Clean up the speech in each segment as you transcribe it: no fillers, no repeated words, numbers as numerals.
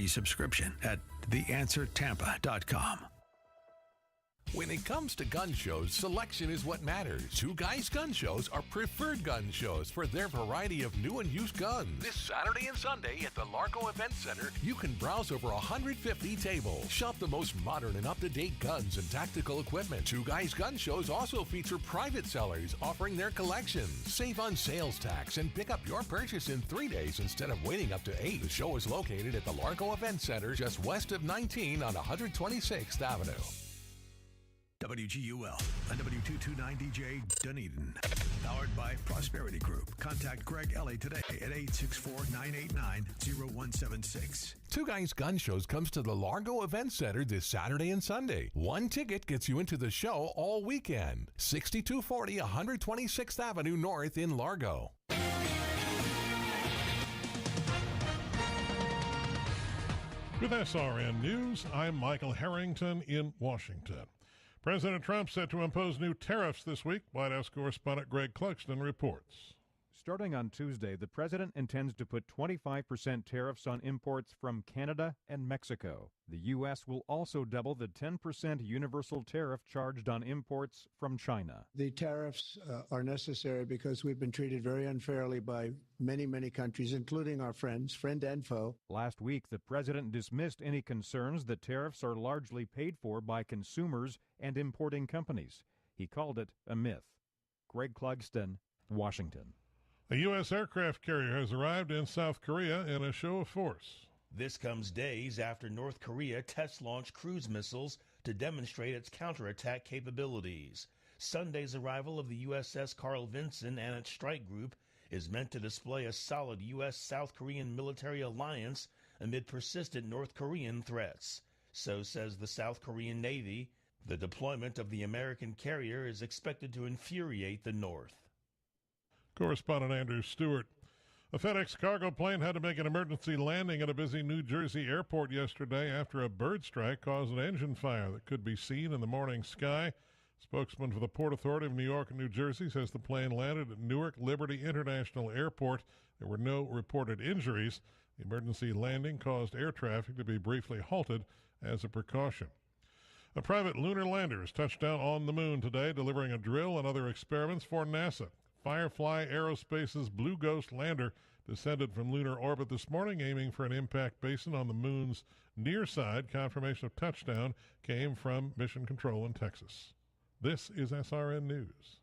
free subscription at theanswertampa.com. When it comes to gun shows, selection is what matters. Two Guys Gun Shows are preferred gun shows for their variety of new and used guns. This Saturday and Sunday at the Largo Event Center, you can browse over 150 tables. Shop the most modern and up-to-date guns and tactical equipment. Two Guys Gun Shows also feature private sellers offering their collections. Save on sales tax and pick up your purchase in 3 days instead of waiting up to 8. The show is located at the Largo Event Center just west of 19 on 126th Avenue. WGUL and W229DJ Dunedin. Powered by Prosperity Group. Contact Greg Ellie today at 864-989-0176. Two Guys Gun Shows comes to the Largo Event Center this Saturday and Sunday. One ticket gets you into the show all weekend. 6240 126th Avenue North in Largo. With SRN News, I'm Michael Harrington in Washington. President Trump set to impose new tariffs this week. White House correspondent Greg Clugston reports. Starting on Tuesday, the president intends to put 25% tariffs on imports from Canada and Mexico. The U.S. will also double the 10% universal tariff charged on imports from China. The tariffs are necessary because we've been treated very unfairly by many, many countries, including our friends, friend and foe. Last week, the president dismissed any concerns that tariffs are largely paid for by consumers and importing companies. He called it a myth. Greg Clugston, Washington. A U.S. aircraft carrier has arrived in South Korea in a show of force. This comes days after North Korea test-launched cruise missiles to demonstrate its counterattack capabilities. Sunday's arrival of the USS Carl Vinson and its strike group is meant to display a solid U.S.-South Korean military alliance amid persistent North Korean threats. So says the South Korean Navy. The deployment of the American carrier is expected to infuriate the North. Correspondent Andrew Stewart. A FedEx cargo plane had to make an emergency landing at a busy New Jersey airport yesterday after a bird strike caused an engine fire that could be seen in the morning sky. Spokesman for the Port Authority of New York and New Jersey says the plane landed at Newark Liberty International Airport. There were no reported injuries. The emergency landing caused air traffic to be briefly halted as a precaution. A private lunar lander has touched down on the moon today, delivering a drill and other experiments for NASA. Firefly Aerospace's Blue Ghost lander descended from lunar orbit this morning, aiming for an impact basin on the moon's near side. Confirmation of touchdown came from Mission Control in Texas. This is SRN News.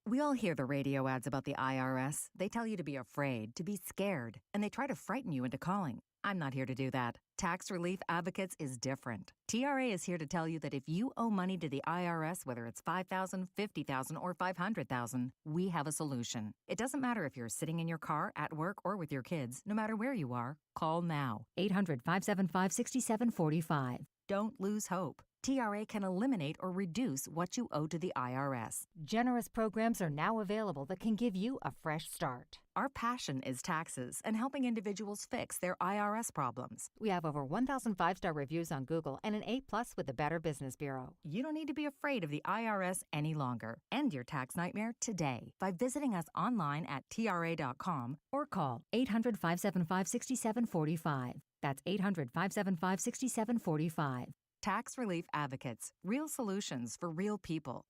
We all hear the radio ads about the IRS. They tell you to be afraid, to be scared, and they try to frighten you into calling. I'm not here to do that. Tax Relief Advocates is different. TRA is here to tell you that if you owe money to the IRS, whether it's $5,000, $50,000, or $500,000, we have a solution. It doesn't matter if you're sitting in your car, at work, or with your kids. No matter where you are, call now. 800-575-6745. Don't lose hope. TRA can eliminate or reduce what you owe to the IRS. Generous programs are now available that can give you a fresh start. Our passion is taxes and helping individuals fix their IRS problems. We have over 1,000 5-star reviews on Google and an A+ with the Better Business Bureau. You don't need to be afraid of the IRS any longer. End your tax nightmare today by visiting us online at TRA.com or call 800-575-6745. That's 800-575-6745. Tax Relief Advocates. Real solutions for real people.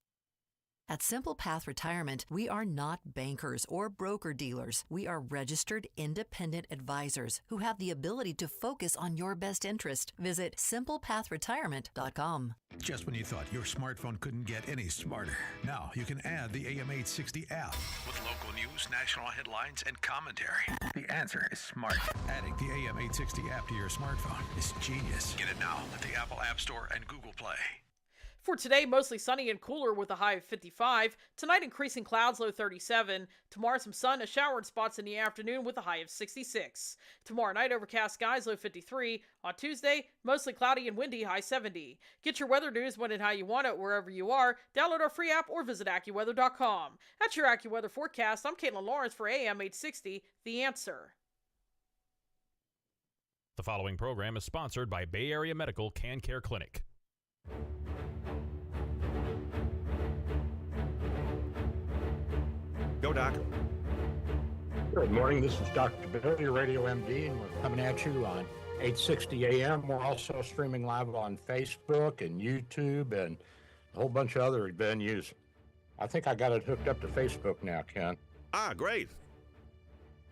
At Simple Path Retirement, we are not bankers or broker-dealers. We are registered independent advisors who have the ability to focus on your best interest. Visit SimplePathRetirement.com. Just when you thought your smartphone couldn't get any smarter, now you can add the AM860 app with local news, national headlines, and commentary. The answer is smart. Adding the AM860 app to your smartphone is genius. Get it now at the Apple App Store and Google Play. For today, mostly sunny and cooler with a high of 55. Tonight, increasing clouds, low 37. Tomorrow, some sun, a shower in spots in the afternoon with a high of 66. Tomorrow night, overcast skies, low 53. On Tuesday, mostly cloudy and windy, high 70. Get your weather news when and how you want it wherever you are. Download our free app or visit AccuWeather.com. That's your AccuWeather forecast. I'm Caitlin Lawrence for AM 860, The Answer. The following program is sponsored by Bay Area Medical Can Care Clinic. Go, Doc. Good morning. This is Dr. Bill, your Radio MD, and we're coming at you on 860 AM. We're also streaming live on Facebook and YouTube and a whole bunch of other venues. I think I got it hooked up to Facebook now, Ken. Ah, great.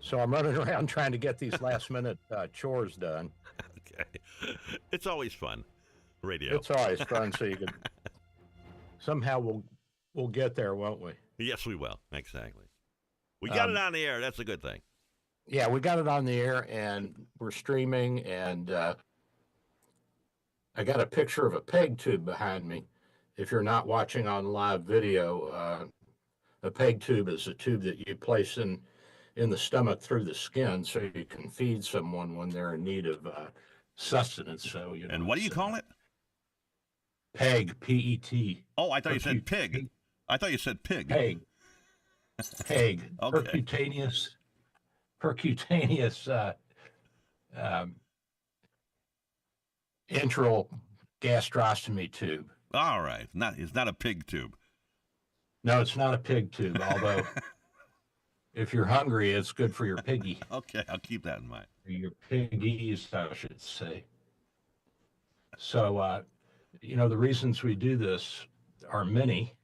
So I'm running around trying to get these last-minute chores done. Okay. It's always fun, radio. It's always fun, so you can... Somehow we'll get there, won't we? Yes, we will. Exactly. We got it on the air. That's a good thing. Yeah, we got it on the air, and we're streaming, and I got a picture of a peg tube behind me. If you're not watching on live video, a peg tube is a tube that you place in the stomach through the skin so you can feed someone when they're in need of sustenance. So, you know, and what do you call it? Peg, P-E-T. Oh, I thought you said pig. I thought you said pig. Peg. Peg. Okay. Percutaneous enteral gastrostomy tube. All right. It's not a pig tube. No, it's not a pig tube, although if you're hungry, it's good for your piggy. Okay, I'll keep that in mind. Or your piggies, I should say. So, you know, the reasons we do this are many.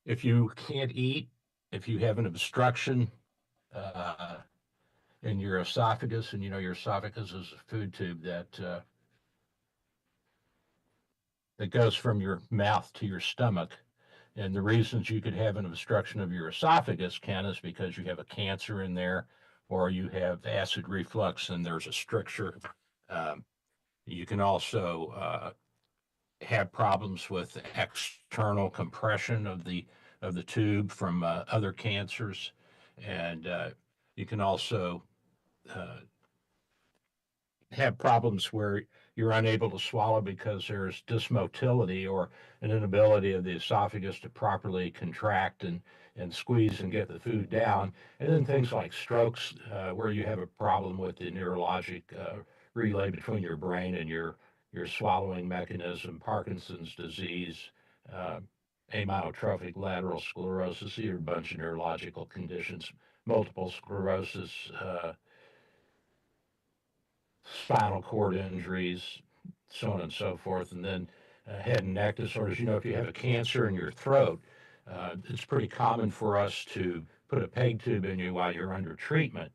If you can't eat, if you have an obstruction in your esophagus, and you know your esophagus is a food tube that goes from your mouth to your stomach, and the reasons you could have an obstruction of your esophagus, Ken, is because you have a cancer in there, or you have acid reflux and there's a stricture. You can also have problems with external compression of the tube from other cancers, and you can also have problems where you're unable to swallow because there's dysmotility or an inability of the esophagus to properly contract and squeeze and get the food down. And then things like strokes, where you have a problem with the neurologic relay between your brain and your swallowing mechanism, Parkinson's disease, amyotrophic lateral sclerosis. These are a bunch of neurological conditions, multiple sclerosis, spinal cord injuries, so on and so forth, and then head and neck disorders. You know, if you have a cancer in your throat, it's pretty common for us to put a peg tube in you while you're under treatment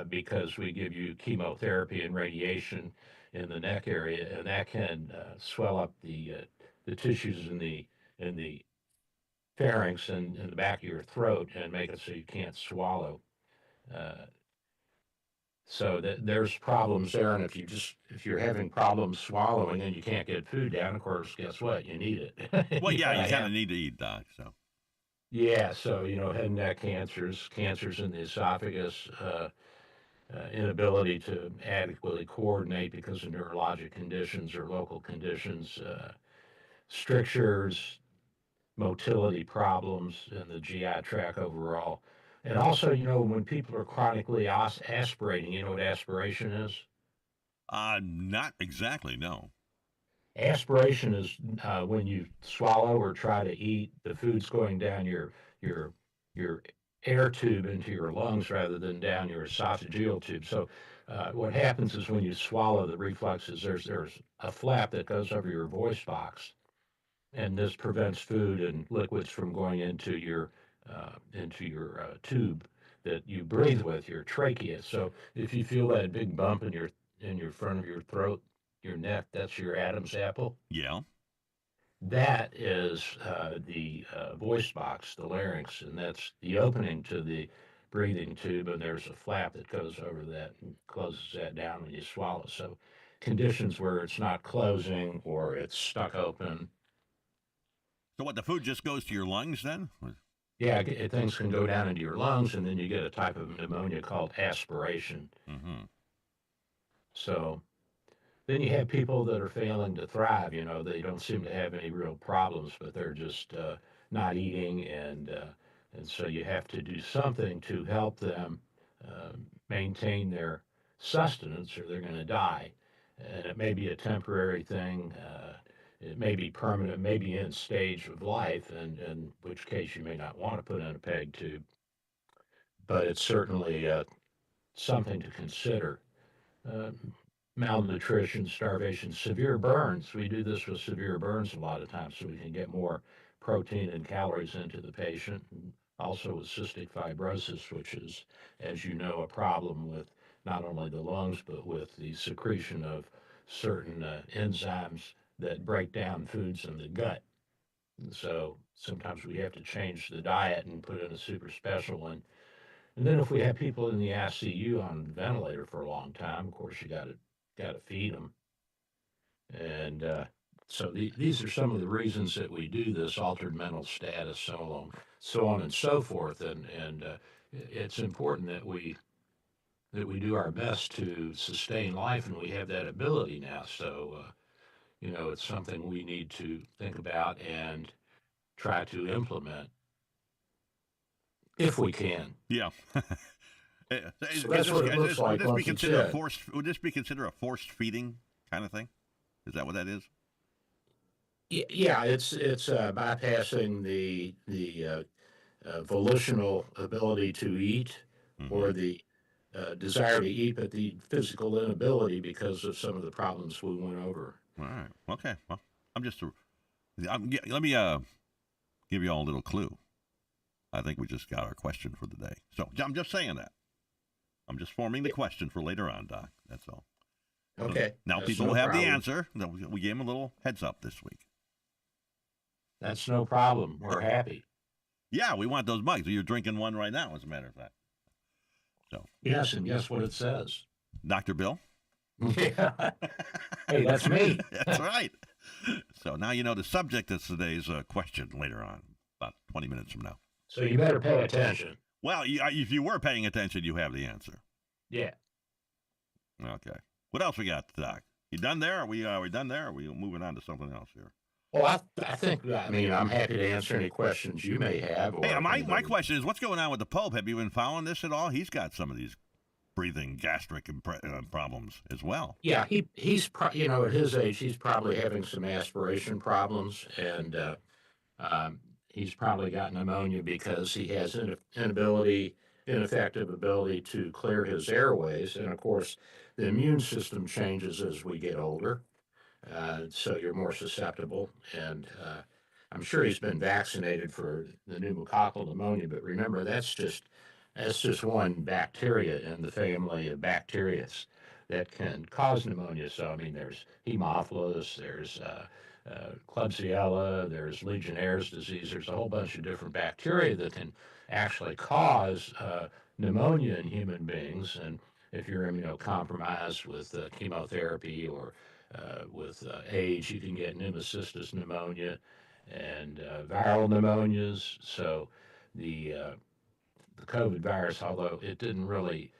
because we give you chemotherapy and radiation in the neck area, and that can swell up the tissues in the pharynx and in the back of your throat and make it so you can't swallow. So there's problems there, and if you're having problems swallowing and you can't get food down, of course, guess what? You need it. Well, yeah, you kind of need to eat, Doc. So. Yeah, so you know, head and neck cancers in the esophagus, inability to adequately coordinate because of neurologic conditions or local conditions, strictures, motility problems in the GI tract overall. And also, you know, when people are chronically aspirating, you know what aspiration is? Not exactly, no. Aspiration is when you swallow or try to eat, the food's going down your air tube into your lungs rather than down your esophageal tube. So what happens is when you swallow, the reflux is there's a flap that goes over your voice box, and this prevents food and liquids from going into your tube that you breathe with, your trachea. So if you feel that big bump in your front of your throat, your neck, that's your Adam's apple. Yeah. That is the voice box, the larynx, and that's the opening to the breathing tube, and there's a flap that goes over that and closes that down when you swallow. So conditions where it's not closing or it's stuck open. So what, the food just goes to your lungs then? Yeah, things can go down into your lungs, and then you get a type of pneumonia called aspiration. Mm-hmm. So then you have people that are failing to thrive. You know, they don't seem to have any real problems, but they're just not eating, and so you have to do something to help them maintain their sustenance, or they're going to die. And it may be a temporary thing. It may be permanent, maybe end stage of life, and in which case you may not want to put in a peg tube. but it's certainly something to consider. Uh, Malnutrition, starvation, severe burns. We do this with severe burns a lot of times so we can get more protein and calories into the patient. And also with cystic fibrosis, which is, as you know, a problem with not only the lungs, but with the secretion of certain enzymes that break down foods in the gut. And so sometimes we have to change the diet and put in a super special one. And then if we have people in the ICU on ventilator for a long time, of course you got to feed them. And so these are some of the reasons that we do this: altered mental status, so on and so forth. And it's important that we do our best to sustain life, and we have that ability now. So it's something we need to think about and try to implement if we can. Yeah. So that's what it looks like. Would this be considered a forced feeding kind of thing? Is that what that is? Yeah, it's bypassing the volitional ability to eat, or the desire to eat, but the physical inability because of some of the problems we went over. All right. Okay. Well, let me give you all a little clue. I think we just got our question for the day. So I'm just saying that. I'm just forming the question for later on, Doc. That's all. Okay. Now people will have the answer. We gave them a little heads up this week. That's no problem. We're happy. Yeah, we want those mugs. You're drinking one right now, as a matter of fact. So. Yes, and guess what it says? Dr. Bill? Yeah. Hey, that's me. That's right. So now you know the subject of today's question later on, about 20 minutes from now. So you better pay attention. Well, if you were paying attention, you have the answer. Yeah. Okay. What else we got, Doc? You done there? Are we done there? Or are we moving on to something else here? Well, I think, I'm happy to answer any questions you may have. Hey, my question is, what's going on with the Pope? Have you been following this at all? He's got some of these breathing gastric problems as well. Yeah, he's at his age, he's probably having some aspiration problems, and he's probably got pneumonia because he has ineffective ability to clear his airways. And of course, the immune system changes as we get older. So you're more susceptible. And I'm sure he's been vaccinated for the pneumococcal pneumonia, but remember, that's just one bacteria in the family of bacteria that can cause pneumonia. So, there's Haemophilus, there's Klebsiella, there's Legionnaire's disease. There's a whole bunch of different bacteria that can actually cause pneumonia in human beings. And if you're immunocompromised with chemotherapy or with age, you can get pneumocystis pneumonia and viral pneumonias. So the COVID virus, although it didn't really,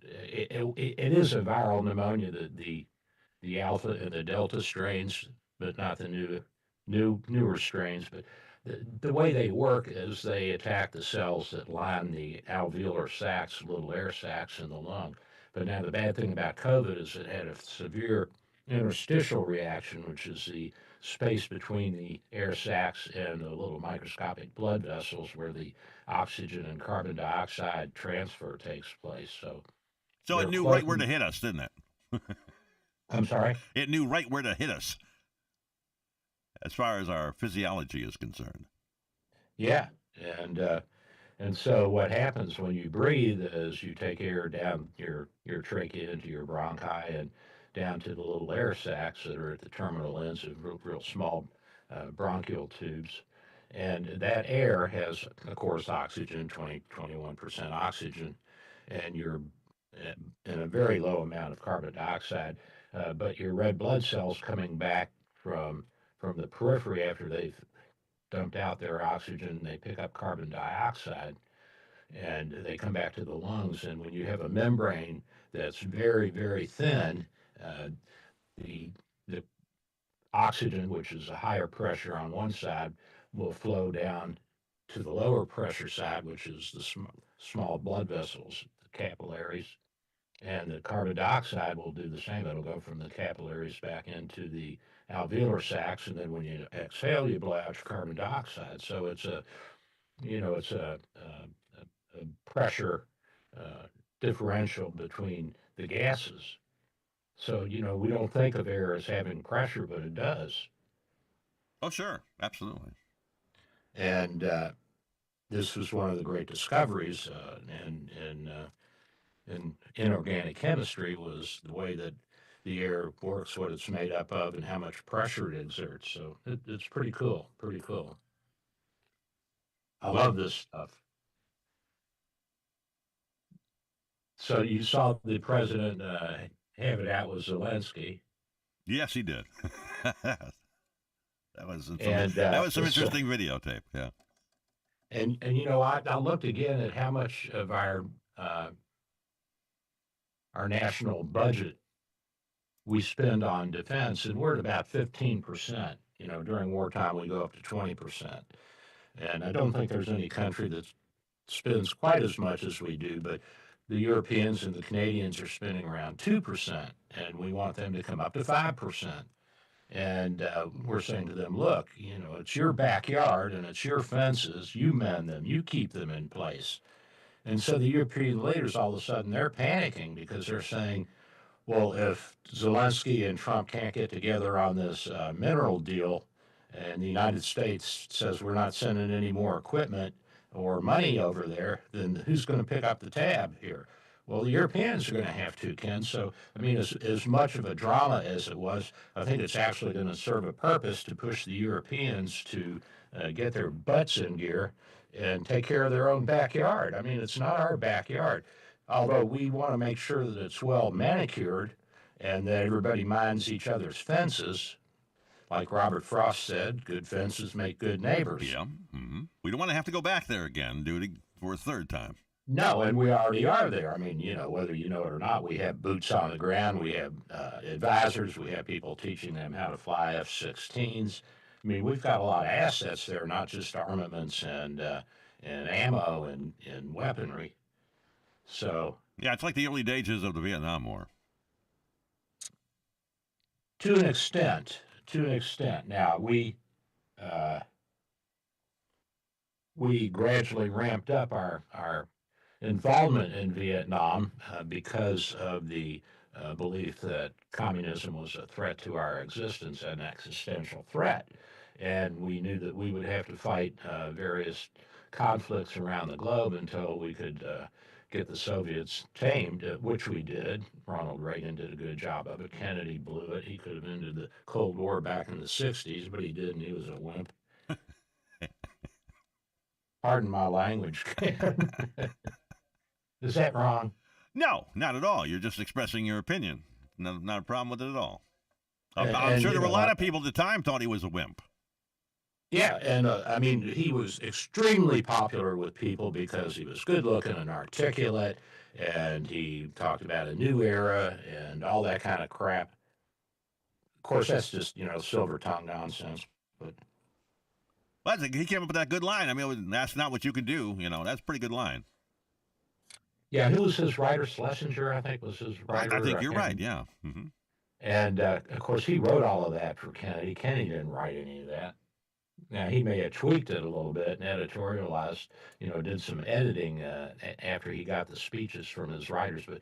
it is a viral pneumonia, the alpha and the delta strains, but not the newer strains. But the way they work is they attack the cells that line the alveolar sacs, little air sacs in the lung. But now the bad thing about COVID is it had a severe interstitial reaction, which is the space between the air sacs and the little microscopic blood vessels where the oxygen and carbon dioxide transfer takes place. So it knew right where to hit us, didn't it? I'm sorry? It knew right where to hit us as far as our physiology is concerned. Yeah, and so what happens when you breathe is you take air down your trachea into your bronchi and down to the little air sacs that are at the terminal ends of real small bronchial tubes. And that air has, of course, oxygen, 21% oxygen, and you're in a very low amount of carbon dioxide. But your red blood cells coming back from the periphery after they've dumped out their oxygen, they pick up carbon dioxide, and they come back to the lungs. And when you have a membrane that's very, very thin, the oxygen, which is a higher pressure on one side, will flow down to the lower pressure side, which is the small blood vessels, the capillaries. And the carbon dioxide will do the same. It'll go from the capillaries back into the alveolar sacs, and then when you exhale, you blow out your carbon dioxide. So it's a pressure differential between the gases. So, we don't think of air as having pressure, but it does. Oh, sure. Absolutely. And this was one of the great discoveries in inorganic chemistry, was the way that the air works, what it's made up of, and how much pressure it exerts. So it's pretty cool. Pretty cool. I love this stuff. So you saw the president have it out with Zelensky. Yes, he did. That was some So, interesting videotape. Yeah. And I looked again at how much of our national budget we spend on defense, and we're at about 15%. During wartime, we go up to 20%. And I don't think there's any country that spends quite as much as we do, but the Europeans and the Canadians are spending around 2%, and we want them to come up to 5%. And we're saying to them, look, it's your backyard and it's your fences. You mend them. You keep them in place. And so the European leaders, all of a sudden, they're panicking because they're saying, well, if Zelensky and Trump can't get together on this mineral deal, and the United States says we're not sending any more equipment or money over there, then who's going to pick up the tab here? Well, the Europeans are going to have to, Ken. So, as much of a drama as it was, I think it's actually going to serve a purpose to push the Europeans to get their butts in gear and take care of their own backyard. It's not our backyard, although we want to make sure that it's well manicured and that everybody minds each other's fences. Like Robert Frost said, good fences make good neighbors. Yeah. Mm-hmm. We don't want to have to go back there again and do it for a third time. No, and we already are there. Whether you know it or not, we have boots on the ground. We have advisors. We have people teaching them how to fly F-16s. We've got a lot of assets there, not just armaments and ammo and weaponry. So yeah, it's like the early stages of the Vietnam War. To an extent. Now, we gradually ramped up our involvement in Vietnam because of the belief that communism was a threat to our existence, an existential threat. And we knew that we would have to fight various conflicts around the globe until we could get the Soviets tamed, which we did. Ronald Reagan did a good job of it. Kennedy blew it. He could have ended the Cold War back in the 60s, but he didn't. He was a wimp. Pardon my language. Is that wrong? No, not at all. You're just expressing your opinion. Not a problem with it at all. I'm sure there were a lot of people at the time thought he was a wimp. Yeah, and he was extremely popular with people because he was good looking and articulate, and he talked about a new era and all that kind of crap. Of course, that's just, silver tongue nonsense. But well, he came up with that good line. That's not what you can do. That's a pretty good line. Yeah, who was his writer? Schlesinger, I think, was his writer. I think you're right, yeah. Mm-hmm. And, of course, he wrote all of that for Kennedy. Kennedy didn't write any of that. Now, he may have tweaked it a little bit and editorialized, did some editing after he got the speeches from his writers. But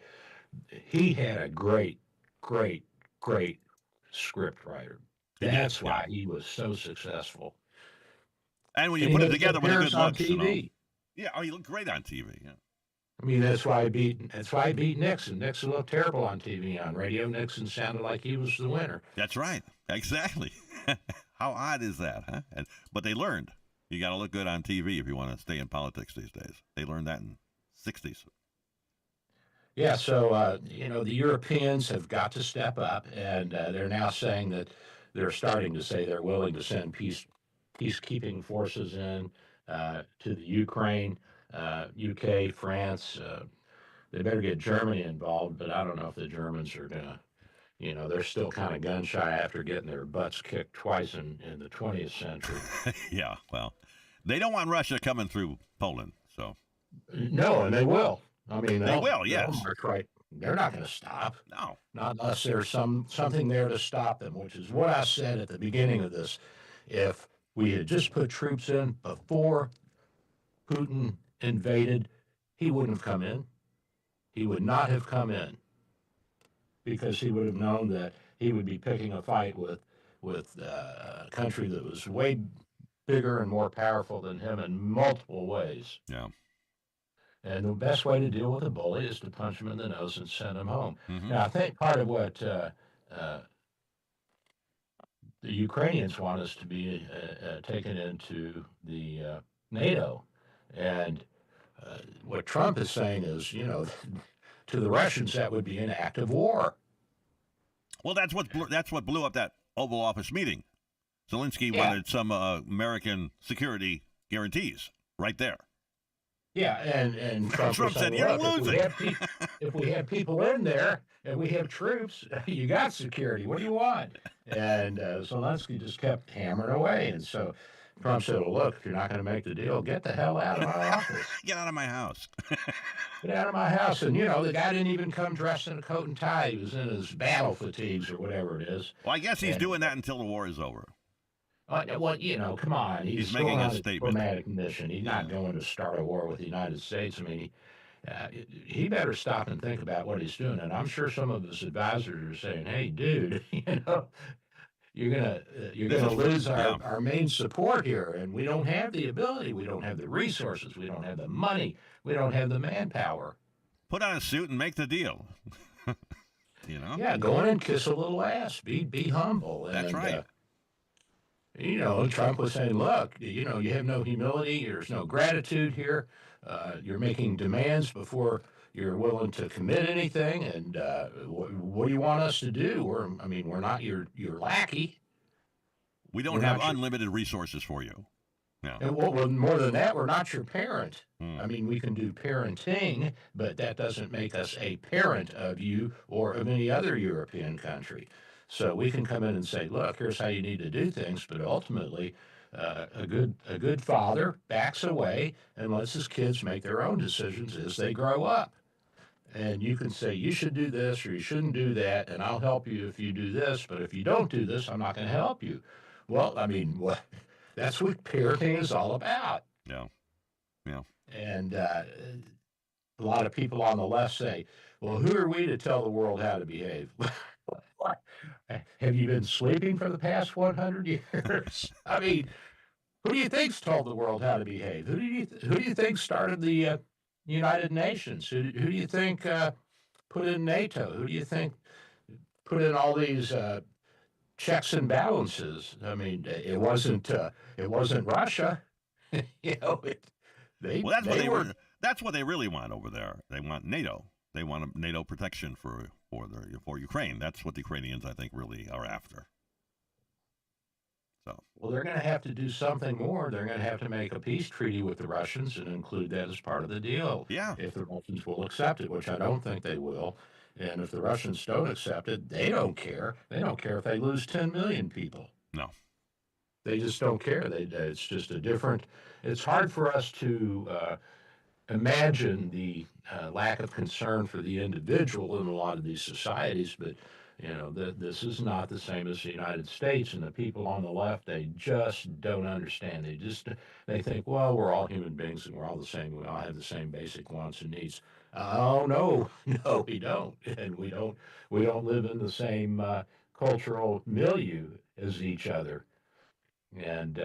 he had a great, great, great script writer. That's why he was so successful. And when you put it together with a good on looks, TV. Yeah, he looked great on TV, yeah. That's why he beat Nixon. Nixon looked terrible on TV. On radio, Nixon sounded like he was the winner. That's right. Exactly. How odd is that, huh? But they learned. You got to look good on TV if you want to stay in politics these days. They learned that in the 60s. Yeah, so, the Europeans have got to step up, and they're now saying that they're starting to say they're willing to send peacekeeping forces in to the Ukraine, UK, France. They better get Germany involved, but I don't know if the Germans are going to. They're still kind of gun shy after getting their butts kicked twice in the 20th century. Yeah, well, they don't want Russia coming through Poland, so. No, and they will. They will, yes. Right. They're not going to stop. No. Not unless there's something there to stop them, which is what I said at the beginning of this. If we had just put troops in before Putin invaded, he wouldn't have come in. He would not have come in because he would have known that he would be picking a fight with a country that was way bigger and more powerful than him in multiple ways. Yeah. And the best way to deal with a bully is to punch him in the nose and send him home. Mm-hmm. Now, I think part of what the Ukrainians want us to be taken into the NATO, and what Trump is saying is, to the Russians that would be an act of war. Well, that's what blew up that Oval Office meeting. Zelensky wanted some American security guarantees right there. Yeah, and Trump said, saying, "You're look, losing." If we have people in there and we have troops, you got security. What do you want? And Zelensky just kept hammering away. And so Trump said, well, look, if you're not going to make the deal, get the hell out of my office. Get out of my house. Get out of my house. And, the guy didn't even come dressed in a coat and tie. He was in his battle fatigues or whatever it is. Well, I guess he's doing that until the war is over. Well, come on. He's making going a on statement. Diplomatic mission. He's not going to start a war with the United States. I mean, he better stop and think about what he's doing. And I'm sure some of his advisors are saying, "Hey, dude, you're gonna lose our main support here, and we don't have the ability, we don't have the resources, we don't have the money, we don't have the manpower. Put on a suit and make the deal." Yeah, go in and kiss a little ass. Be humble. That's right. Trump was saying, look, you have no humility. There's no gratitude here. You're making demands before you're willing to commit anything. And what do you want us to do? We're not your lackey. We don't have unlimited resources for you. No. And well, more than that, we're not your parent. We can do parenting, but that doesn't make us a parent of you or of any other European country. So we can come in and say, look, here's how you need to do things, but ultimately a good father backs away and lets his kids make their own decisions as they grow up. And you can say, you should do this or you shouldn't do that, and I'll help you if you do this, but if you don't do this, I'm not going to help you. Well, that's what parenting is all about. Yeah. And a lot of people on the left say, well, who are we to tell the world how to behave? Have you been sleeping for the past 100 years? Who do you think's told the world how to behave? Who do you think started the United Nations? Who do you think put in NATO? Who do you think put in all these checks and balances? It wasn't Russia. That's what they really want over there. They want NATO. They want a NATO protection for Ukraine. That's what the Ukrainians, I think, really are after. So. Well, they're going to have to do something more. They're going to have to make a peace treaty with the Russians and include that as part of the deal. Yeah. If the Russians will accept it, which I don't think they will. And if the Russians don't accept it, they don't care. They don't care if they lose 10 million people. No. They just don't care. It's just it's hard for us to imagine the lack of concern for the individual in a lot of these societies, but this is not the same as the United States, and the people on the left, they just don't understand. They think, well, we're all human beings and we're all the same. We all have the same basic wants and needs. Oh no, we don't, and we don't live in the same cultural milieu as each other. And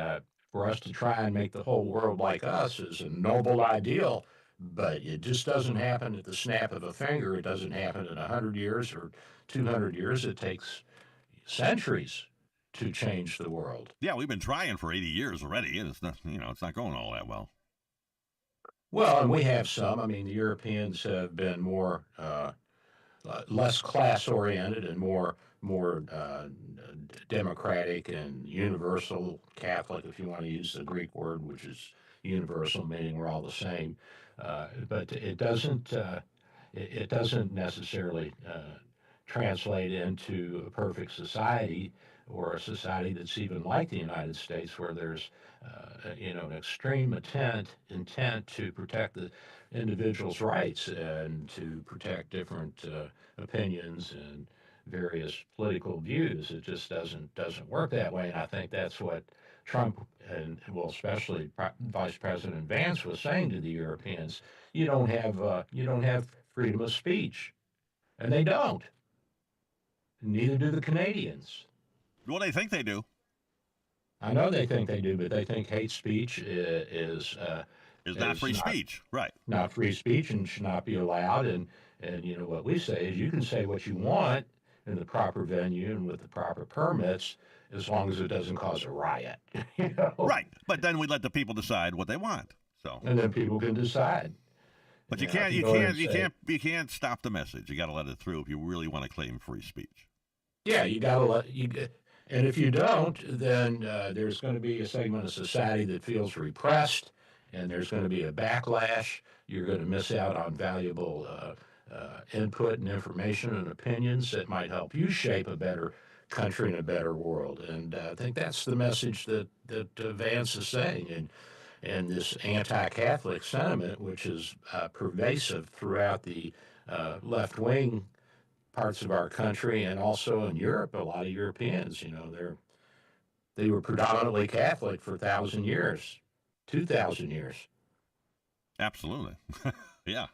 for us to try and make the whole world like us is a noble ideal, but it just doesn't happen at the snap of a finger. It doesn't happen in 100 years or 200 years. It takes centuries to change the world. Yeah, we've been trying for 80 years already, and it's not going all that well. Well, and we have some. The Europeans have been more less class-oriented and more democratic and universal Catholic, if you want to use the Greek word, which is universal, meaning we're all the same. But it doesn't necessarily translate into a perfect society or a society that's even like the United States, where there's an extreme intent to protect the individual's rights and to protect different opinions and various political views. It just doesn't work that way, and I think that's what Trump and, well, especially Vice President Vance was saying to the Europeans, you don't have freedom of speech, and they don't. Neither do the Canadians. Well, they think they do. I know they think they do, but they think hate speech is not free speech, right? Not free speech and should not be allowed. And you know what we say is you can say what you want in the proper venue and with the proper permits, as long as it doesn't cause a riot. You know? Right, but then we let the people decide what they want. So, and then people can decide. But you can't stop the message. You got to let it through if you really want to claim free speech. Yeah, you got to let you. And if you don't, then there's going to be a segment of society that feels repressed, and there's going to be a backlash. You're going to miss out on valuable input and information and opinions that might help you shape a better country and a better world. And I think that's the message that Vance is saying. And this anti-Catholic sentiment, which is pervasive throughout the left-wing parts of our country and also in Europe, a lot of Europeans, you know, they were predominantly Catholic for 1,000 years, 2,000 years. Absolutely. Yeah.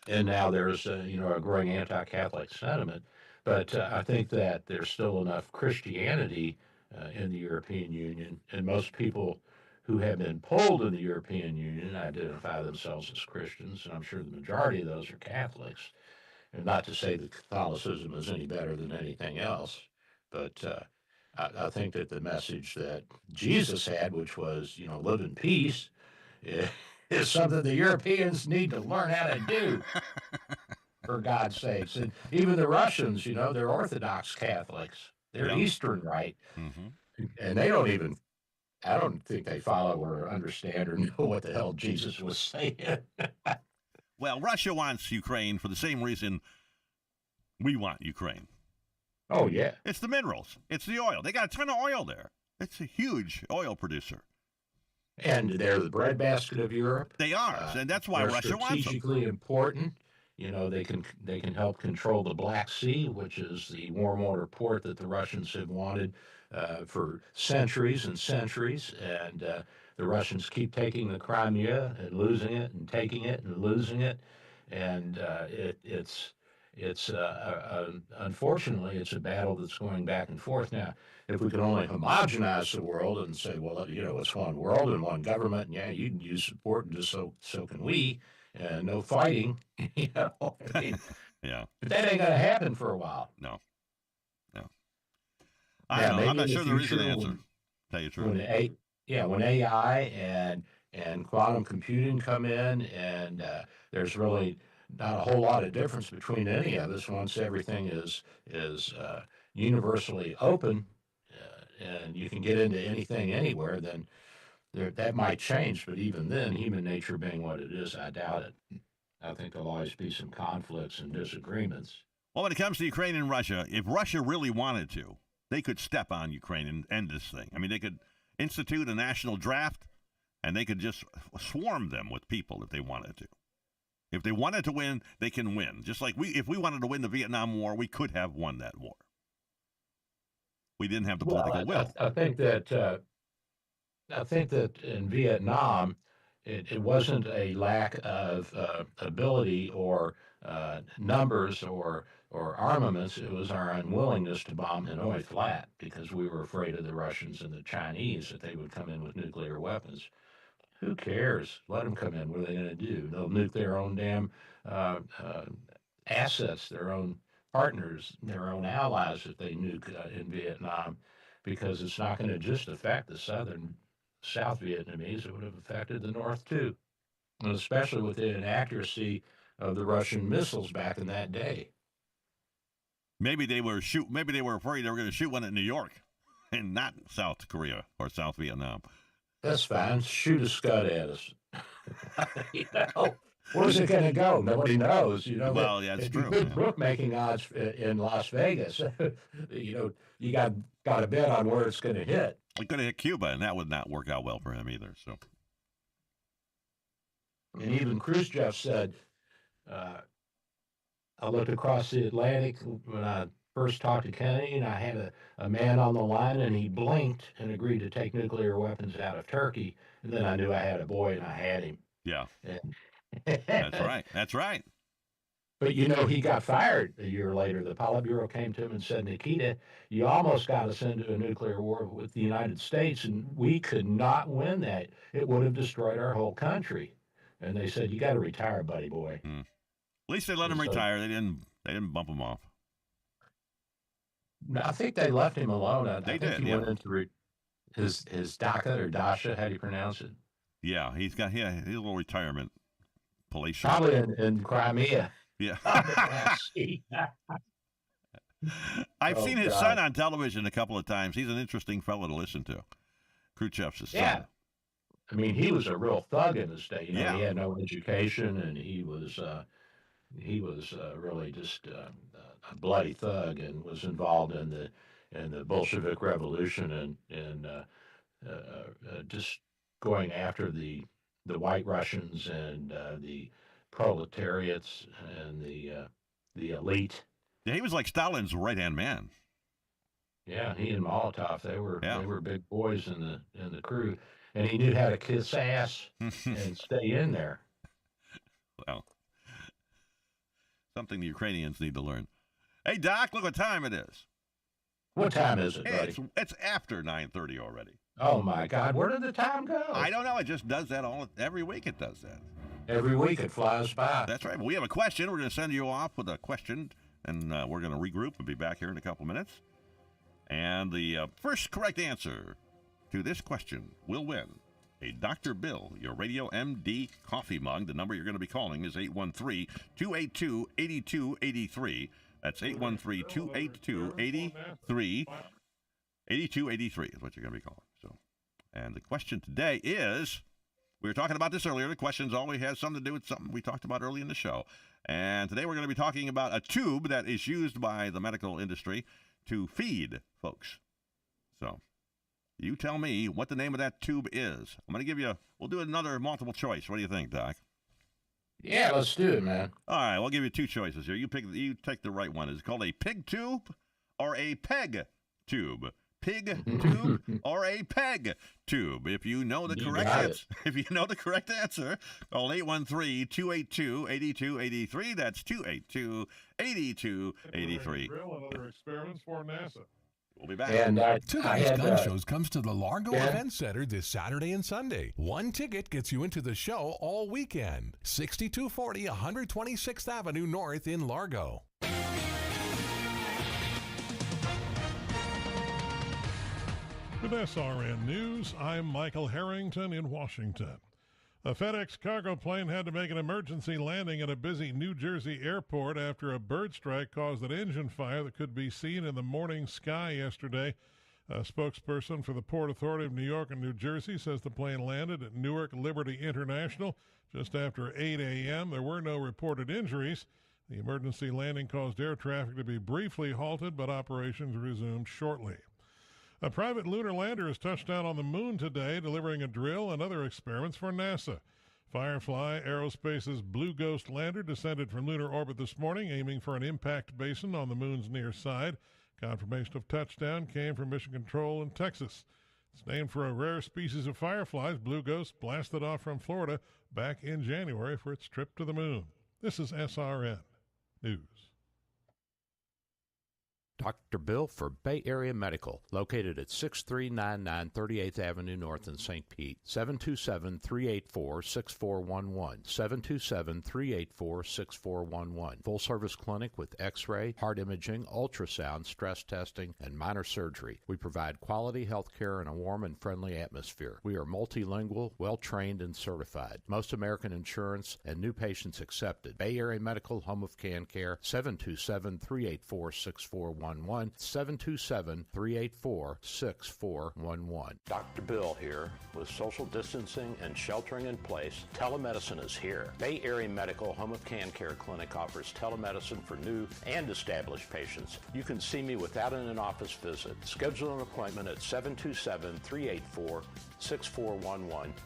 And now there's, a growing anti-Catholic sentiment. But I think that there's still enough Christianity in the European Union, and most people who have been polled in the European Union identify themselves as Christians, and I'm sure the majority of those are Catholics. And not to say that Catholicism is any better than anything else, but I think that the message that Jesus had, which was, live in peace, is something the Europeans need to learn how to do, for God's sakes. And even the Russians, they're Orthodox Catholics. They're Eastern Rite. Mm-hmm. And they I don't think they follow or understand or know what the hell Jesus was saying. Well, Russia wants Ukraine for the same reason we want Ukraine. Oh, yeah. It's the minerals. It's the oil. They got a ton of oil there. It's a huge oil producer. And they're the breadbasket of Europe. They are, and that's why Russia wants them. Strategically important. They can help control the Black Sea, which is the warm water port that the Russians have wanted for centuries and centuries. And the Russians keep taking the Crimea and losing it, and taking it and losing it. And it's unfortunately, it's a battle that's going back and forth. Now, if we can only homogenize the world and say, well, it's one world and one government, and yeah, you can use support, and just so can we, and no fighting, Yeah. But that ain't going to happen for a while. No. I'm not sure there is an answer. Tell you the truth. When AI and quantum computing come in, and there's really not a whole lot of difference between any of us once everything is universally open, and you can get into anything anywhere, then that might change. But even then, human nature being what it is, I doubt it. I think there'll always be some conflicts and disagreements. Well, when it comes to Ukraine and Russia, if Russia really wanted to, they could step on Ukraine and end this thing. I mean, they could institute a national draft, and they could just swarm them with people if they wanted to. If they wanted to win, they can win. Just like if we wanted to win the Vietnam War, we could have won that war. We didn't have the political will. I think that in Vietnam, it wasn't a lack of ability or numbers or armaments. It was our unwillingness to bomb Hanoi flat, because we were afraid of the Russians and the Chinese, that they would come in with nuclear weapons. Who cares? Let them come in. What are they going to do? They'll nuke their own damn assets, their own partners, their own allies if they nuke in Vietnam, because it's not going to just affect the South Vietnamese. It would have affected the North too, and especially with the inaccuracy of the Russian missiles back in that day. Maybe they were afraid they were going to shoot one at New York, and not South Korea or South Vietnam. That's fine. Shoot a scud at us. Where's it going to go? Nobody knows. Well, yeah, that's true. Good bookmaking odds in Las Vegas. You got a bet on where it's going to hit. It could have hit Cuba, and that would not work out well for him either. So, and even Khrushchev said, I looked across the Atlantic when I first talked to Kennedy, and I had a man on the line, and he blinked and agreed to take nuclear weapons out of Turkey. And then I knew I had a boy, and I had him. Yeah. And That's right. That's right. But, you know, he got fired a year later. The Politburo came to him and said, Nikita, you almost got us into a nuclear war with the United States, and we could not win that. It would have destroyed our whole country. And they said, you got to retire, buddy boy. At least they let him retire. They didn't bump him off. I think they left him alone. I They think did, he yeah. went into his DACA or DASHA. How do you pronounce it? Yeah, he's got his little retirement palatial. Probably in Crimea. Yeah. See. I've Oh, seen his God. son on television a couple of times. He's an interesting fellow to listen to. Khrushchev's his Yeah. son. I mean, he was a real thug in the state. You know, Yeah. he had no education, and he was really just a bloody thug, and was involved in the Bolshevik Revolution, and just going after the White Russians and the proletariats and the elite. Yeah, he was like Stalin's right-hand man. Yeah, he and Molotov, they were big boys in the crew, and he knew how to kiss ass and stay in there. Well, something the Ukrainians need to learn. Hey, Doc, look what time it is. What time is it, Hey, buddy? it's after 9:30 already. Oh my God, where did the time go? I don't know. It just does that every week. It does that. Every week it flies by. That's right. But we have a question. We're going to send you off with a question, and we're going to regroup and be back here in a couple minutes. And the first correct answer to this question will win a Dr. Bill, your Radio MD coffee mug. The number you're going to be calling is 813-282-8283. That's 813-282-8283. 8283 is what you're going to be calling. So, and the question today is, we were talking about this earlier. The questions always has something to do with something we talked about early in the show. And today we're going to be talking about a tube that is used by the medical industry to feed folks. So, you tell me what the name of that tube is. I'm going to give you, we'll do another multiple choice. What do you think, Doc? Yeah, let's do it, man. All right, we'll give you two choices here. You take the right one. Is it called a pig tube or a peg tube? Pig tube or a peg tube? If you know the correct answer, call 813-282-8283. That's 282-8283. Drill and other experiments for NASA. We'll be back. And Two Guys Gun Shows comes to the Largo Event Center this Saturday and Sunday. One ticket gets you into the show all weekend. 6240 126th Avenue North in Largo. With SRN News, I'm Michael Harrington in Washington. A FedEx cargo plane had to make an emergency landing at a busy New Jersey airport after a bird strike caused an engine fire that could be seen in the morning sky yesterday. A spokesperson for the Port Authority of New York and New Jersey says the plane landed at Newark Liberty International just after 8 a.m. There were no reported injuries. The emergency landing caused air traffic to be briefly halted, but operations resumed shortly. A private lunar lander has touched down on the moon today, delivering a drill and other experiments for NASA. Firefly Aerospace's Blue Ghost lander descended from lunar orbit this morning, aiming for an impact basin on the moon's near side. Confirmation of touchdown came from Mission Control in Texas. It's named for a rare species of fireflies. Blue Ghost blasted off from Florida back in January for its trip to the moon. This is SRN News. Dr. Bill for Bay Area Medical, located at 6399 38th Avenue North in St. Pete, 727-384-6411, 727-384-6411. Full-service clinic with x-ray, heart imaging, ultrasound, stress testing, and minor surgery. We provide quality health care in a warm and friendly atmosphere. We are multilingual, well-trained, and certified. Most American insurance and new patients accepted. Bay Area Medical, home of Can Care, 727-384-6411. 727-384-6411. Dr. Bill here. With social distancing and sheltering in place, telemedicine is here. Bay Area Medical Home of Can Care Clinic offers telemedicine for new and established patients. You can see me without an in-office visit. Schedule an appointment at 727-384-6411,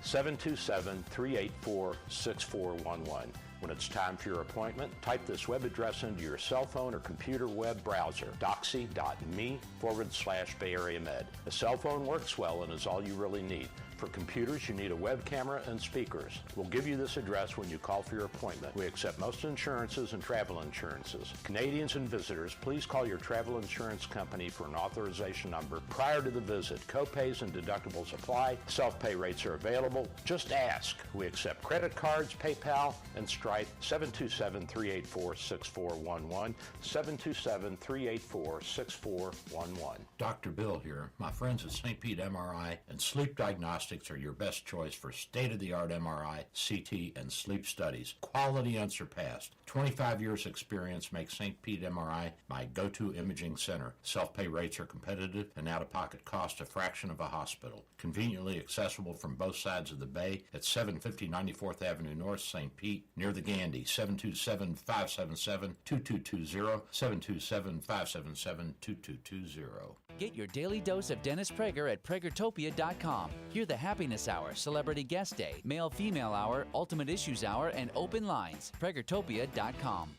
727-384-6411. When it's time for your appointment, type this web address into your cell phone or computer web browser, doxy.me/Bay Area Med. A cell phone works well and is all you really need. For computers, you need a web camera and speakers. We'll give you this address when you call for your appointment. We accept most insurances and travel insurances. Canadians and visitors, please call your travel insurance company for an authorization number prior to the visit. Copays and deductibles apply. Self-pay rates are available. Just ask. We accept credit cards, PayPal, and Stripe. 727-384-6411. 727-384-6411. Dr. Bill here. My friends at St. Pete MRI and Sleep Diagnostics are your best choice for state-of-the-art MRI, CT, and sleep studies. Quality unsurpassed. 25 years experience makes St. Pete MRI my go-to imaging center. Self-pay rates are competitive and out-of-pocket cost a fraction of a hospital. Conveniently accessible from both sides of the bay at 750 94th Avenue North, St. Pete, near the Gandy. 727-577-2220, 727-577-2220. Get your daily dose of Dennis Prager at PragerTopia.com. Hear the Happiness Hour, Celebrity Guest Day, Male-Female Hour, Ultimate Issues Hour, and Open Lines. PragerTopia.com.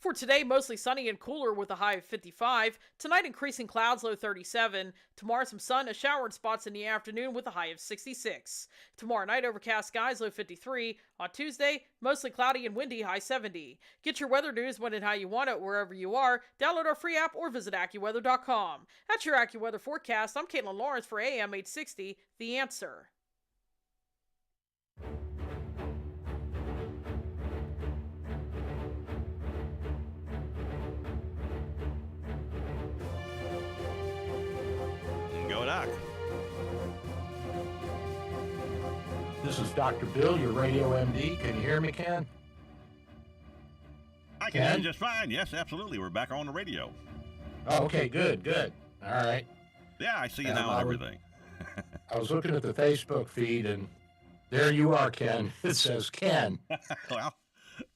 For today, mostly sunny and cooler with a high of 55. Tonight, increasing clouds, low 37. Tomorrow, some sun, a shower in spots in the afternoon with a high of 66. Tomorrow night, overcast skies, low 53. On Tuesday, mostly cloudy and windy, high 70. Get your weather news when and how you want it wherever you are. Download our free app or visit AccuWeather.com. That's your AccuWeather forecast. I'm Caitlin Lawrence for AM 860, The Answer. Go, Doc. This is Dr. Bill, your radio MD. Can you hear me, Ken? I can hear you just fine. Yes, absolutely. We're back on the radio. Oh, okay, good. All right. Yeah, I see you now and everything. I was looking at the Facebook feed, and there you are, Ken. It says Ken. Well,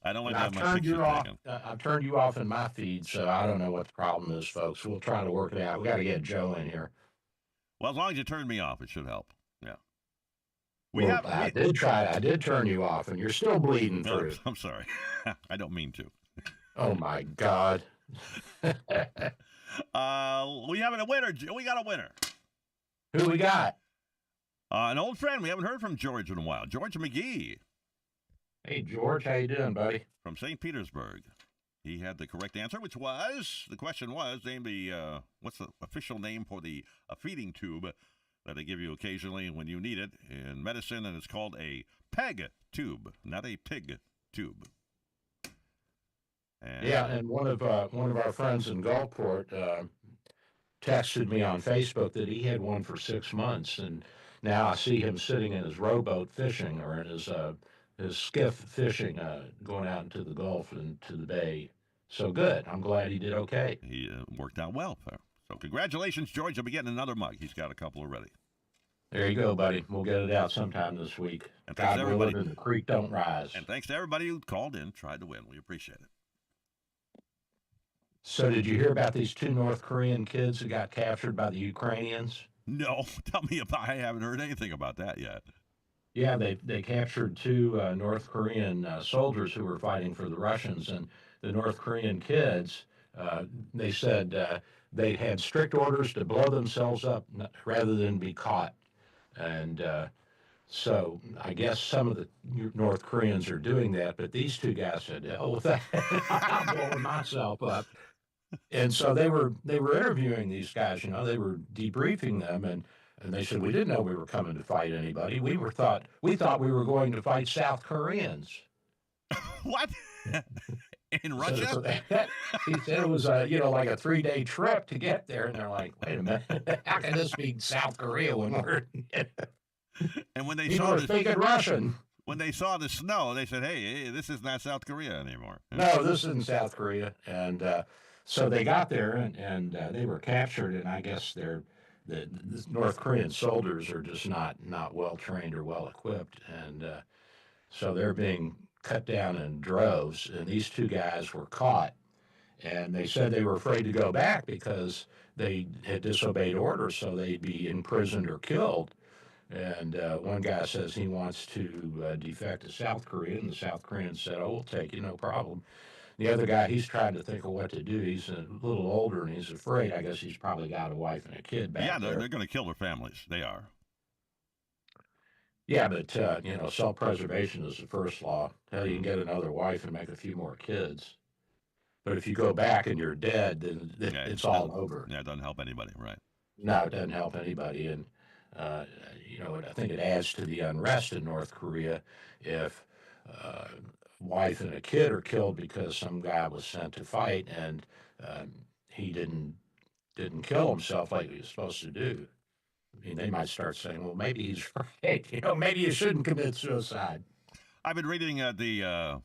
I don't like I've that turned much you off. I've turned you off in my feed, so I don't know what the problem is, folks. We'll try to work it out. We got to get Joe in here. Well, as long as you turn me off, it should help. Yeah. I did turn you off, and you're still bleeding through. I'm sorry. I don't mean to. Oh, my God. We have a winner. We got a winner. Who we got? An old friend. We haven't heard from George in a while. George McGee. Hey, George. How you doing, buddy? From St. Petersburg. He had the correct answer, which was, the question was, name the, what's the official name for the feeding tube that they give you occasionally when you need it in medicine, and it's called a PEG tube, not a pig tube. And one of our friends in Gulfport texted me on Facebook that he had one for 6 months, and now I see him sitting in his rowboat fishing, or in his skiff fishing, going out into the Gulf and to the bay. So good. I'm glad he did okay. He worked out well. So congratulations, George. You'll be getting another mug. He's got a couple already. There you go, buddy. We'll get it out sometime this week. And thanks God willing, and the creek don't rise. And thanks to everybody who called in, tried to win. We appreciate it. So did you hear about these 2 North Korean kids who got captured by the Ukrainians? No. Tell me about I haven't heard anything about that yet. Yeah, they captured 2 North Korean soldiers who were fighting for the Russians, and the North Korean kids, they said they had strict orders to blow themselves up rather than be caught. And so I guess some of the North Koreans are doing that, but these 2 guys said, hell with that, I'm blowing myself up. And so they were interviewing these guys, they were debriefing them, and they said, we didn't know we were coming to fight anybody. We thought we were going to fight South Koreans. What? In Russia? So he said it was like a 3-day trip to get there, and they're like, wait a minute, how can this be South Korea when we're and when they saw speaking Russian? When they saw the snow, they said, hey, this is not South Korea anymore. No, this isn't South Korea. And so they got there, and they were captured, and I guess the North Korean soldiers are just not well trained or well equipped, and so they're being cut down in droves. And these 2 guys were caught, and they said they were afraid to go back because they had disobeyed orders, so they'd be imprisoned or killed. And one guy says he wants to defect to South Korea, and the South Koreans said, "Oh, we'll take you, no problem." The other guy, he's trying to think of what to do. He's a little older, and he's afraid. I guess he's probably got a wife and a kid back there. Yeah, they're going to kill their families. They are. Yeah, but self-preservation is the first law. Hell, you can get another wife and make a few more kids. But if you go back and you're dead, then it's all over. Yeah, it doesn't help anybody, right? No, it doesn't help anybody. And, I think it adds to the unrest in North Korea if wife and a kid are killed because some guy was sent to fight and he didn't kill himself like he was supposed to do. I mean, they might start saying, well, maybe he's right. Maybe you shouldn't commit suicide. I've been reading the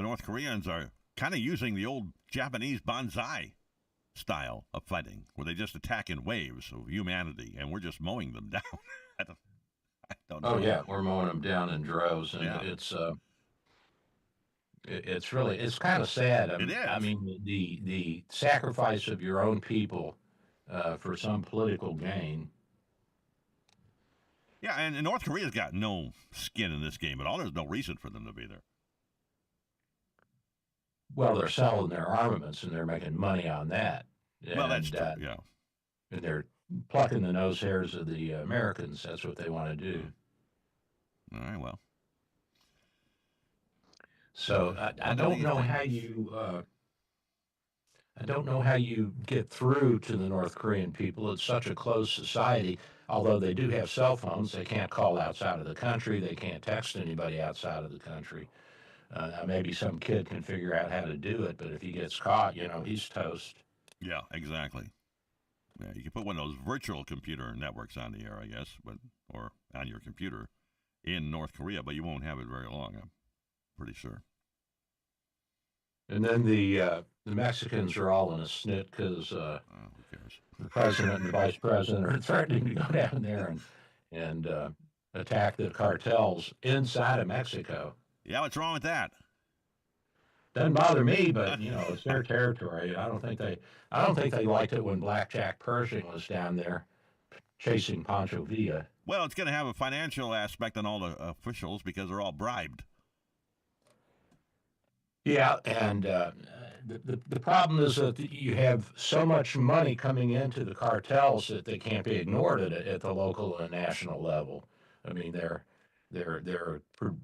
North Koreans are kind of using the old Japanese banzai style of fighting, where they just attack in waves of humanity, and we're just mowing them down. I don't know. Oh, yeah, we're mowing them down in droves, and it's really, it's kind of sad. It is. I mean, the sacrifice of your own people for some political gain. Yeah, and North Korea's got no skin in this game at all. There's no reason for them to be there. Well, they're selling their armaments, and they're making money on that. Well, that's true, yeah. And they're plucking the nose hairs of the Americans. That's what they want to do. All right, well. So I don't know how you get through to the North Korean people. It's such a closed society. Although they do have cell phones, they can't call outside of the country. They can't text anybody outside of the country. Maybe some kid can figure out how to do it, but if he gets caught, he's toast. Yeah, exactly. Yeah, you can put one of those virtual computer networks on the air, I guess, or on your computer in North Korea, but you won't have it very long, I'm pretty sure. And then the Mexicans are all in a snit because who cares? The president and the vice president are threatening to go down there and attack the cartels inside of Mexico. Yeah, what's wrong with that? Doesn't bother me, but it's their territory. I don't think they liked it when Blackjack Pershing was down there chasing Pancho Villa. Well, it's going to have a financial aspect on all the officials because they're all bribed. Yeah, and the problem is that you have so much money coming into the cartels that they can't be ignored at the local and national level. I mean, they're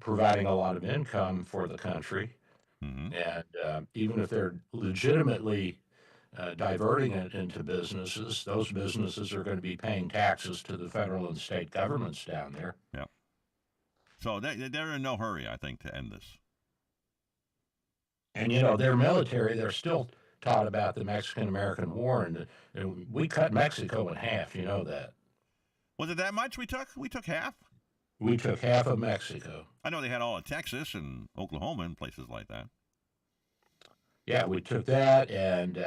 providing a lot of income for the country, and even if they're legitimately diverting it into businesses, those businesses are going to be paying taxes to the federal and state governments down there. Yeah. So they're in no hurry, I think, to end this. And, their military, they're still taught about the Mexican-American War, and we cut Mexico in half, you know that. Was it that much we took? We took half? We took half of Mexico. I know they had all of Texas and Oklahoma and places like that. Yeah, we took that and...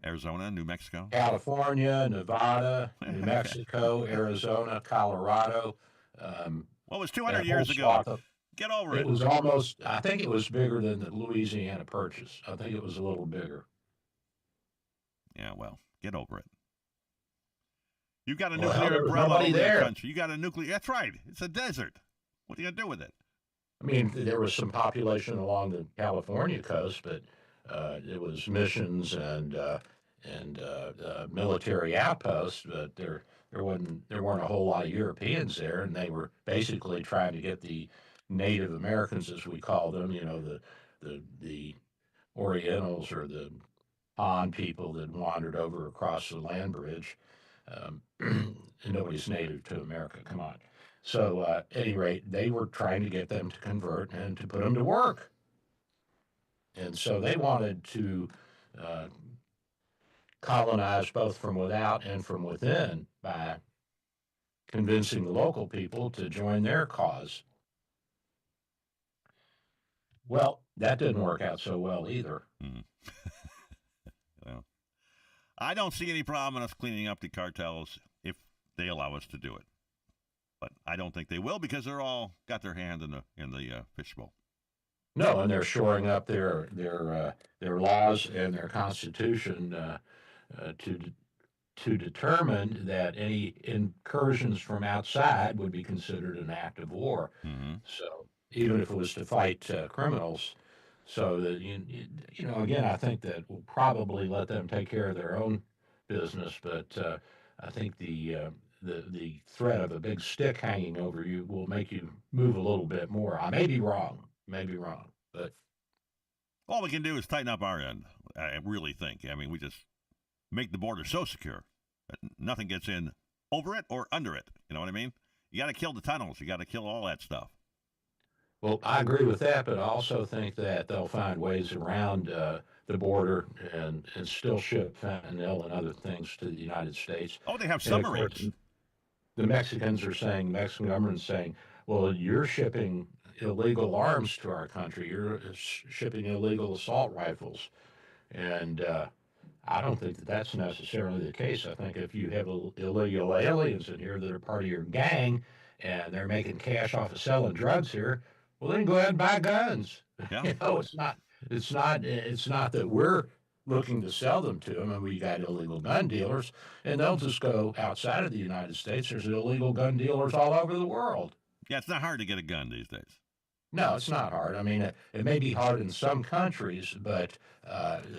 Arizona, New Mexico. California, Nevada, New Mexico, Arizona, Colorado. What was 200 years ago? Get over it. It was almost, I think it was bigger than the Louisiana Purchase. I think it was a little bigger. Yeah, well, get over it. You've got a nuclear umbrella over the country. You got a nuclear, that's right. It's a desert. What are you going to do with it? I mean, there was some population along the California coast, but it was missions and military outposts, but there weren't a whole lot of Europeans there, and they were basically trying to get the Native Americans, as we call them, the Orientals or the Han people that wandered over across the land bridge. And nobody's native to America, come on. So at any rate, they were trying to get them to convert and to put them to work. And so they wanted to colonize both from without and from within by convincing the local people to join their cause. Well, that didn't work out so well either. Well, I don't see any problem in us cleaning up the cartels if they allow us to do it. But I don't think they will because they're all got their hand in the fishbowl. No, and they're shoring up their laws and their constitution to determine that any incursions from outside would be considered an act of war. So even if it was to fight criminals, so that again, I think that we'll probably let them take care of their own business, but I think the threat of a big stick hanging over you will make you move a little bit more. I may be wrong, but all we can do is tighten up our end. I really think. I mean, we just make the border so secure that nothing gets in over it or under it. You know what I mean? You got to kill the tunnels. You got to kill all that stuff. Well, I agree with that, but I also think that they'll find ways around the border and still ship fentanyl and other things to the United States. Oh, they have submarines. The Mexican government is saying, well, you're shipping illegal arms to our country. You're shipping illegal assault rifles. And I don't think that that's necessarily the case. I think if you have illegal aliens in here that are part of your gang and they're making cash off of selling drugs here, well, then go ahead and buy guns. Yeah. It's not that we're looking to sell them to them, and we got illegal gun dealers, and they'll just go outside of the United States. There's illegal gun dealers all over the world. Yeah, it's not hard to get a gun these days. No, it's not hard. I mean, it may be hard in some countries, but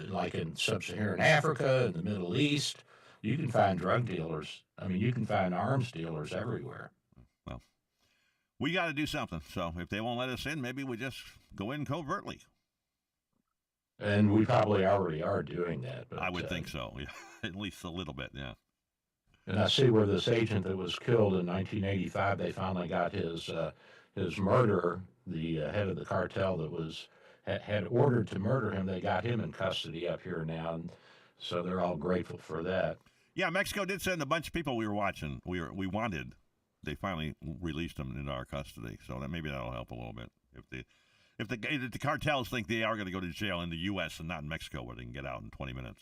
like in sub-Saharan Africa and the Middle East, you can find drug dealers. I mean, you can find arms dealers everywhere. Well, we got to do something. So if they won't let us in, maybe we just go in covertly. And we probably already are doing that. But, I would think so, yeah. At least a little bit, yeah. And I see where this agent that was killed in 1985, they finally got his murderer, the head of the cartel that had ordered to murder him. They got him in custody up here now, and so they're all grateful for that. Yeah, Mexico did send a bunch of people we were watching. We wanted. They finally released them into our custody, so that maybe that'll help a little bit. If the cartels think they are going to go to jail in the U.S. and not in Mexico, where they can get out in 20 minutes.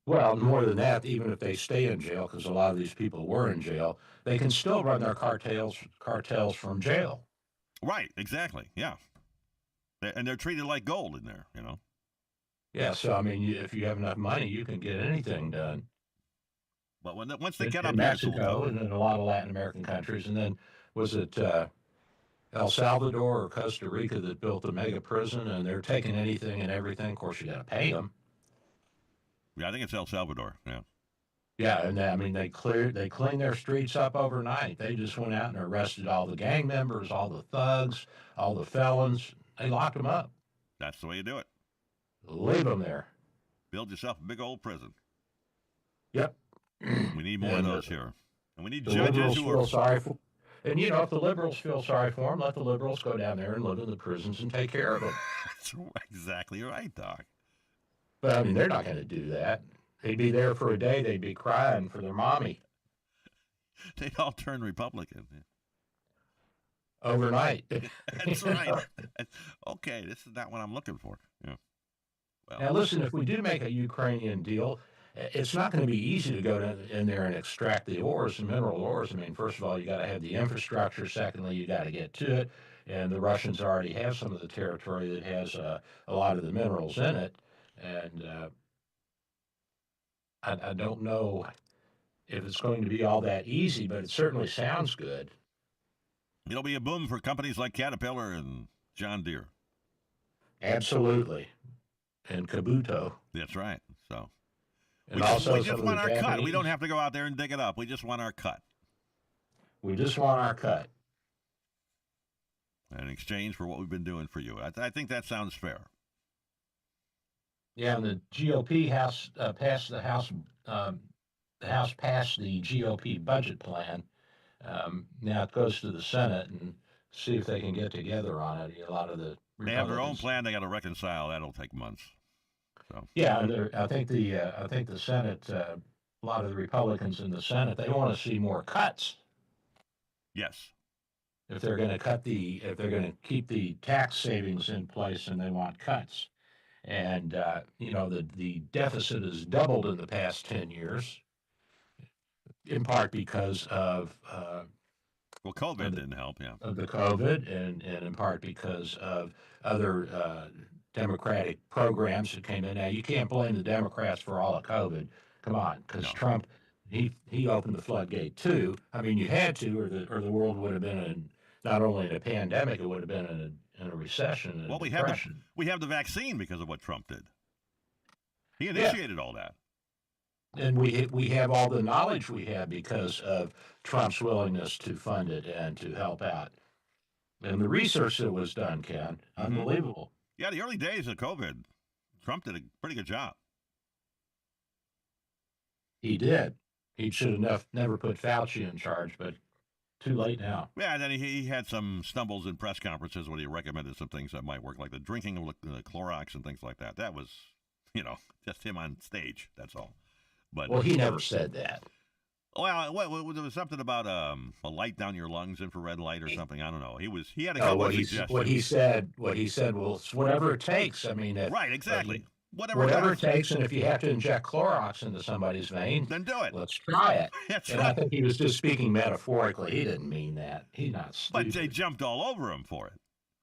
Well, more than that, even if they stay in jail, because a lot of these people were in jail, they can still run their cartels from jail. Right, exactly, yeah. And they're treated like gold in there, Yeah, so, I mean, if you have enough money, you can get anything done. But once they get up in Mexico and in a lot of Latin American countries, and then was it El Salvador or Costa Rica that built a mega prison, and they're taking anything and everything. Of course, you got to pay them. Yeah, I think it's El Salvador. Yeah. Yeah, and I mean they cleaned their streets up overnight. They just went out and arrested all the gang members, all the thugs, all the felons. They locked them up. That's the way you do it. Leave them there. Build yourself a big old prison. Yep. We need more of those here, and we need the judges who are sorry for. And if the liberals feel sorry for them, let the liberals go down there and live in the prisons and take care of them. That's exactly right, Doc. But I mean, they're not going to do that. They'd be there for a day. They'd be crying for their mommy. They'd all turn Republican. Overnight. That's right. Okay, this is not what I'm looking for. Yeah. Well, now, listen, if we do make a Ukrainian deal, it's not going to be easy to go in there and extract the ores and mineral ores. I mean, first of all, you got to have the infrastructure. Secondly, you got to get to it. And the Russians already have some of the territory that has a lot of the minerals in it. And I don't know if it's going to be all that easy, but it certainly sounds good. It'll be a boom for companies like Caterpillar and John Deere. Absolutely. And Kabuto. That's right. So and we just want our cut. We don't have to go out there and dig it up. We just want our cut. We just want our cut. In exchange for what we've been doing for you. I think that sounds fair. Yeah, and the GOP House passed the House. The House passed the GOP budget plan. Now it goes to the Senate and see if they can get together on it. A lot of the they have their own plan. They got to reconcile. That'll take months. So yeah, and I think the Senate. A lot of the Republicans in the Senate they want to see more cuts. Yes. If they're going to keep the tax savings in place, and they want cuts. And, the deficit has doubled in the past 10 years, in part because of... COVID didn't help, yeah. Of the COVID, and in part because of other Democratic programs that came in. Now, you can't blame the Democrats for all of COVID. Come on, because No. Trump, he opened the floodgate too. I mean, you had to, or the world would have been in not only in a pandemic, it would have been in a recession and Well, a depression. we have the vaccine because of what Trump did. He initiated all that. And we have all the knowledge we have because of Trump's willingness to fund it and to help out. And the research that was done, Ken, unbelievable. Yeah, the early days of COVID, Trump did a pretty good job. He did. He should have never put Fauci in charge, but too late now. Yeah, and then he had some stumbles in press conferences when he recommended some things that might work, like the drinking of the Clorox and things like that. That was, just him on stage. That's all. But well, he never said that. Well, there was something about a light down your lungs, infrared light or something. I don't know. He had a No, couple what of he suggestions. what he said. Well, it's whatever it takes. I mean, Right, exactly. Whatever it takes, and if you have to inject Clorox into somebody's vein, then do it. Let's try it. That's and right. I think he was just speaking metaphorically. He didn't mean that. He's not stupid. But they jumped all over him for it.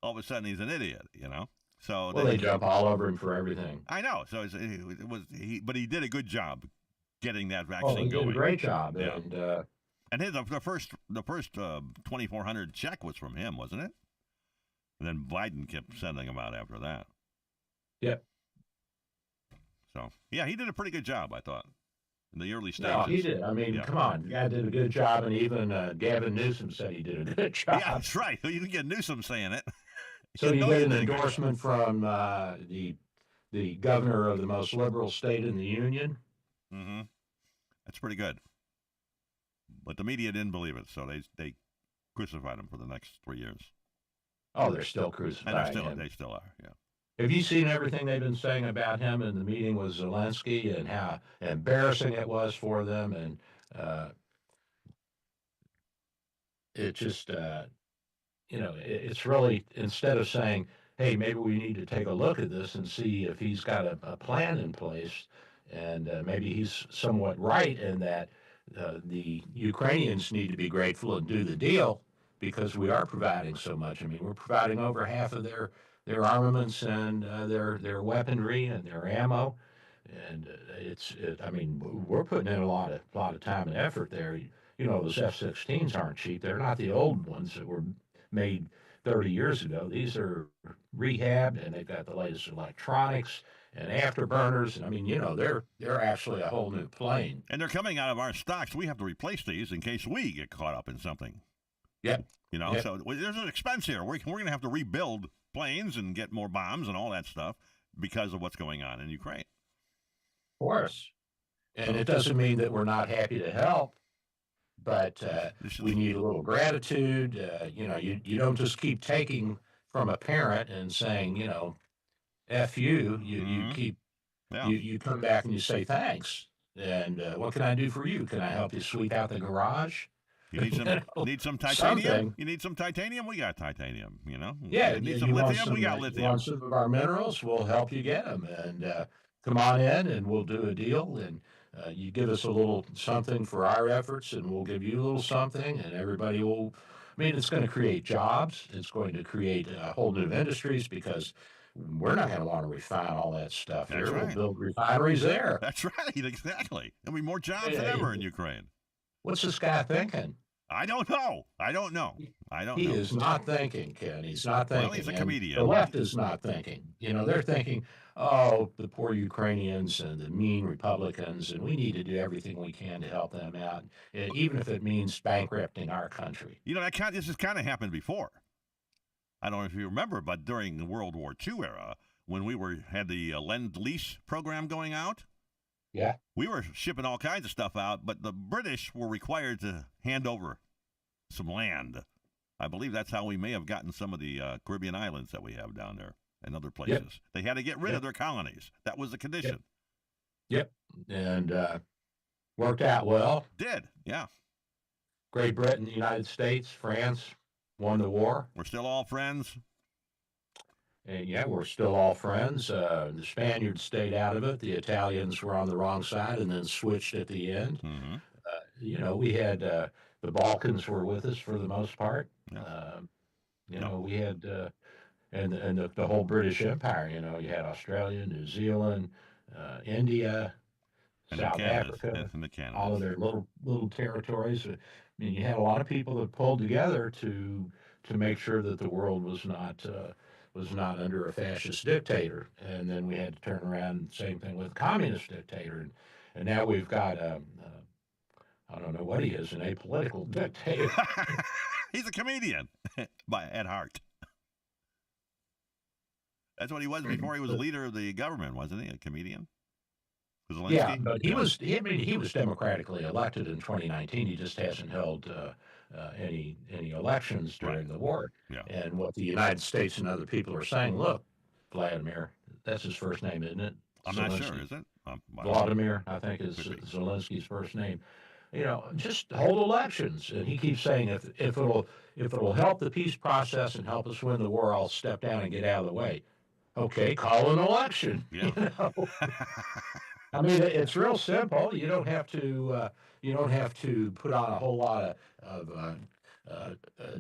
All of a sudden, he's an idiot. So well, they jump all over him for everything. I know. So but he did a good job getting that Oh, vaccine he did going. a great job, Yeah. and the first 2,400 check was from him, wasn't it? And then Biden kept sending them out after that. Yep. So yeah, he did a pretty good job, I thought, in the early stages. No, he did. I mean, Yeah. come on, the guy did a good job, and even Gavin Newsom said he did a good job. Yeah, that's right. You didn't get Newsom saying it. So you know get he an did a good endorsement from the governor of the most liberal state in the union. Mm-hmm. That's pretty good. But the media didn't believe it, so they crucified him for the next 3 years. Oh, they're still And crucifying him. they still are, yeah. Have you seen everything they've been saying about him in the meeting with Zelensky and how embarrassing it was for them? And it just, it's really, instead of saying, hey, maybe we need to take a look at this and see if he's got a plan in place, and maybe he's somewhat right in that the Ukrainians need to be grateful and do the deal because we are providing so much. I mean, we're providing over half of their armaments and their weaponry and their ammo, and I mean, we're putting in a lot of time and effort there. Those F-16s aren't cheap. They're not the old ones that were made 30 years ago. These are rehabbed, and they've got the latest electronics and afterburners. And I mean, they're actually a whole new plane. And they're coming out of our stocks. We have to replace these in case we get caught up in something. Yep. Yep. So there's an expense here. We're going to have to rebuild planes and get more bombs and all that stuff because of what's going on in Ukraine. Of course. And it doesn't mean that we're not happy to help, but we need a little gratitude. You don't just keep taking from a parent and saying, F you. You keep, you come back and you say thanks. And what can I do for you? Can I help you sweep out the garage? You need some titanium? Something. You need some titanium? We got titanium, Yeah. You need some lithium? We got You lithium. want some of our minerals? We'll help you get them. And come on in and we'll do a deal. And you give us a little something for our efforts and we'll give you a little something. And everybody will, it's going to create jobs. It's going to create whole new industries because we're not going to want to refine all that stuff That's here. right. We'll build refineries there. That's right, exactly. There'll be more jobs than ever in Ukraine. What's this guy thinking? I don't know. He is not thinking, Ken. He's not thinking. Well, he's a And comedian. The left is not thinking. They're thinking, oh, the poor Ukrainians and the mean Republicans, and we need to do everything we can to help them out, even if it means bankrupting our country. This has kind of happened before. I don't know if you remember, but during the World War II era, when we had the Lend-Lease program going out, yeah, we were shipping all kinds of stuff out, but the British were required to hand over some land. I believe that's how we may have gotten some of the Caribbean islands that we have down there and other places. Yep. They had to get rid of their colonies. That was the condition. Yep. And worked out well. Did, yeah. Great Britain, the United States, France won the war. We're still all friends. And yeah, we're still all friends. The Spaniards stayed out of it. The Italians were on the wrong side and then switched at the end. Mm-hmm. We had the Balkans were with us for the most part. Yeah. We had and the whole British Empire. You had Australia, New Zealand, India. South Africa, and the Canada, all of their little territories. I mean, you had a lot of people that pulled together to make sure that the world was not under a fascist dictator. And then we had to turn around, same thing with a communist dictator. And now we've got I don't know what he is, an apolitical dictator. He's a comedian by at heart. That's what he was before he was leader of the government, wasn't he? A comedian? Zelensky? Yeah, but he was democratically elected in 2019. He just hasn't held any elections during the war. Yeah. And what the United States and other people are saying, look, Vladimir, that's his first name, isn't it? I'm not sure, is it? Vladimir, I think, is Zelensky's first name. You know, just hold elections. And he keeps saying, if it'll help the peace process and help us win the war, I'll step down and get out of the way. Okay, call an election. Yeah. You know? I mean, it's real simple. You don't have to put on a whole lot of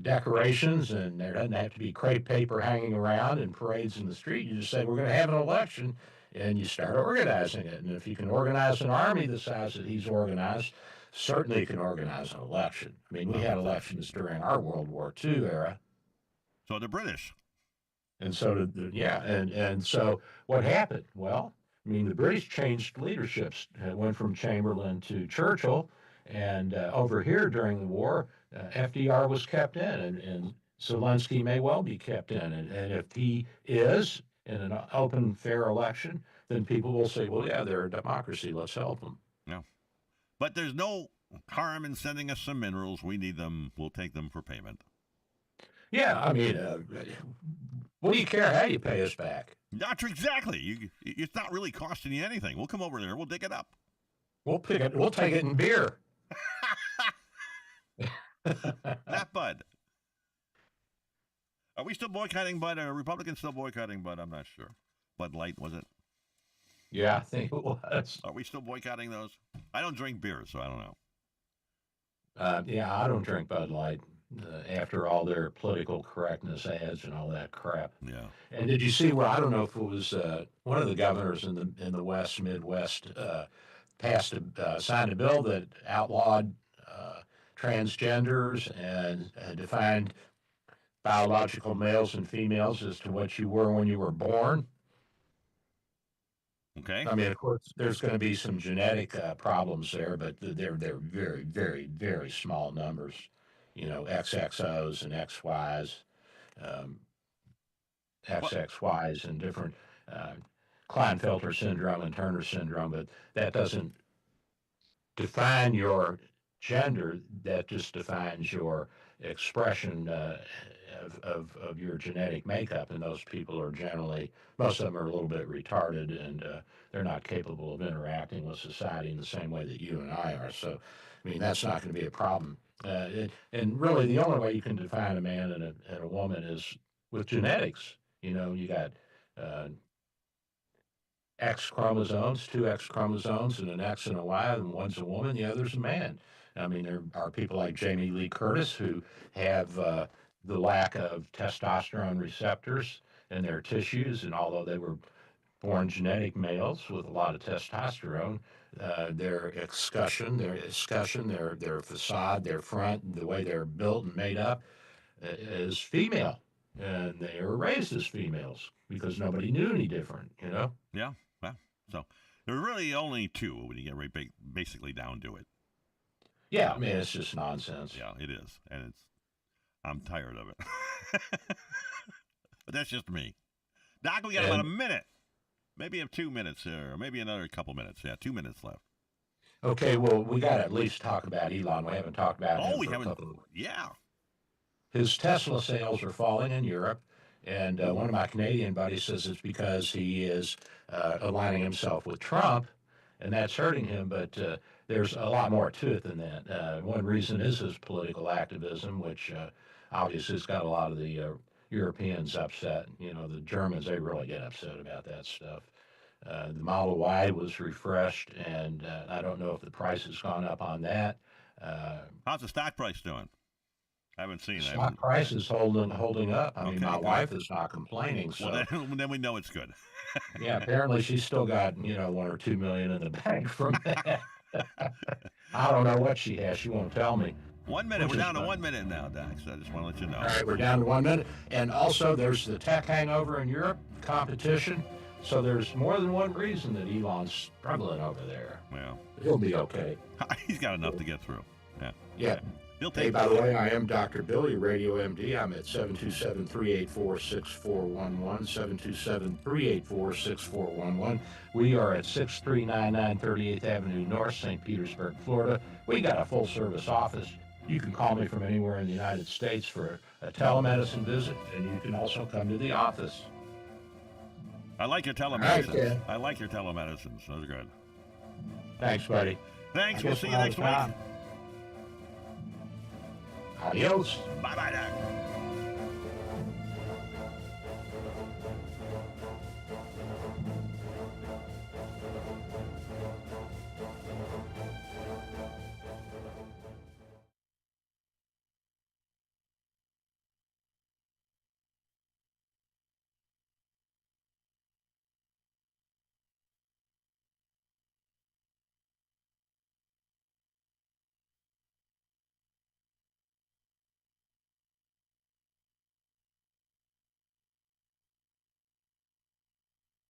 decorations, and there doesn't have to be crepe paper hanging around and parades in the street. You just say we're going to have an election, and you start organizing it. And if you can organize an army the size that he's organized, certainly you can organize an election. I mean, we had elections during our World War II era. So the British. And so and so what happened? Well, I mean, the British changed leaderships. It went from Chamberlain to Churchill, and over here during the war, FDR was kept in, and Zelensky may well be kept in. And if he is in an open, fair election, then people will say, well, yeah, they're a democracy. Let's help them. Yeah. But there's no harm in sending us some minerals. We need them. We'll take them for payment. Yeah, I mean, what do you care how you pay us back? Not exactly. It's not really costing you anything. We'll come over there. We'll dig it up. We'll pick it. We'll take it in beer. Not Bud. Are we still boycotting Bud? Are Republicans still boycotting Bud? I'm not sure. Bud Light, was it? Yeah, I think it was. Are we still boycotting those? I don't drink beer, so I don't know. Yeah, I don't drink Bud Light. After all their political correctness ads and all that crap. Yeah. And did you see where, I don't know if it was one of the governors in the Midwest, signed a bill that outlawed transgenders and defined biological males and females as to what you were when you were born. Okay. I mean, of course, there's going to be some genetic problems there, but they're very, very, very small numbers. You know, XXOs and XYs, XXYs and different Klinefelter syndrome and Turner syndrome, but that doesn't define your gender. That just defines your expression of your genetic makeup. And those people are generally, most of them are a little bit retarded, and they're not capable of interacting with society in the same way that you and I are. So, I mean, that's not going to be a problem. And really, the only way you can define a man and a woman is with genetics. You know, you got X chromosomes, 2 X chromosomes, and an X and a Y, and one's a woman, the other's a man. I mean, there are people like Jamie Lee Curtis who have the lack of testosterone receptors in their tissues, and although they were born genetic males with a lot of testosterone, their escutcheon, their facade, their front, the way they're built and made up is female. And they were raised as females because nobody knew any different, you know? Yeah, well, so there are really only two when you get right basically down to it. Yeah, I mean, it's just nonsense. Yeah, it is. And I'm tired of it. But that's just me. Doc, we got about a minute. Maybe have 2 minutes or maybe another couple minutes. Yeah, 2 minutes left. Okay, well, we got to at least talk about Elon. We haven't talked about him. Oh, we haven't. Yeah. His Tesla sales are falling in Europe, and one of my Canadian buddies says it's because he is aligning himself with Trump, and that's hurting him. But there's a lot more to it than that. One reason is his political activism, which obviously has got a lot of the Europeans upset. You know, the Germans, they really get upset about that stuff. The Model Y was refreshed, and I don't know if the price has gone up on that. How's the stock price doing? I haven't seen it. Stock price is holding up. I mean, my wife is not complaining. So well, then we know it's good. Yeah, apparently she's still got, $1 or $2 million in the bank from that. I don't know what she has. She won't tell me. 1 minute. We're down to 1 minute now, Dax. I just want to let you know. All right, we're down to 1 minute. And also, there's the tech hangover in Europe, competition. So there's more than one reason that Elon's struggling over there. Well, he'll be okay. He's got enough to get through. Yeah. Yeah. He'll Hey, take by the way, I am Dr. Billy, Radio MD. I'm at 727-384-6411, 727-384-6411. We are at 6399 38th Avenue North, St. Petersburg, Florida. We got a full-service office. You can call me from anywhere in the United States for a telemedicine visit, and you can also come to the office. I like your telemedicine. I like your telemedicines. Those are good. Thanks, buddy. Thanks. We'll see you next week. Adios. Bye-bye, Doc.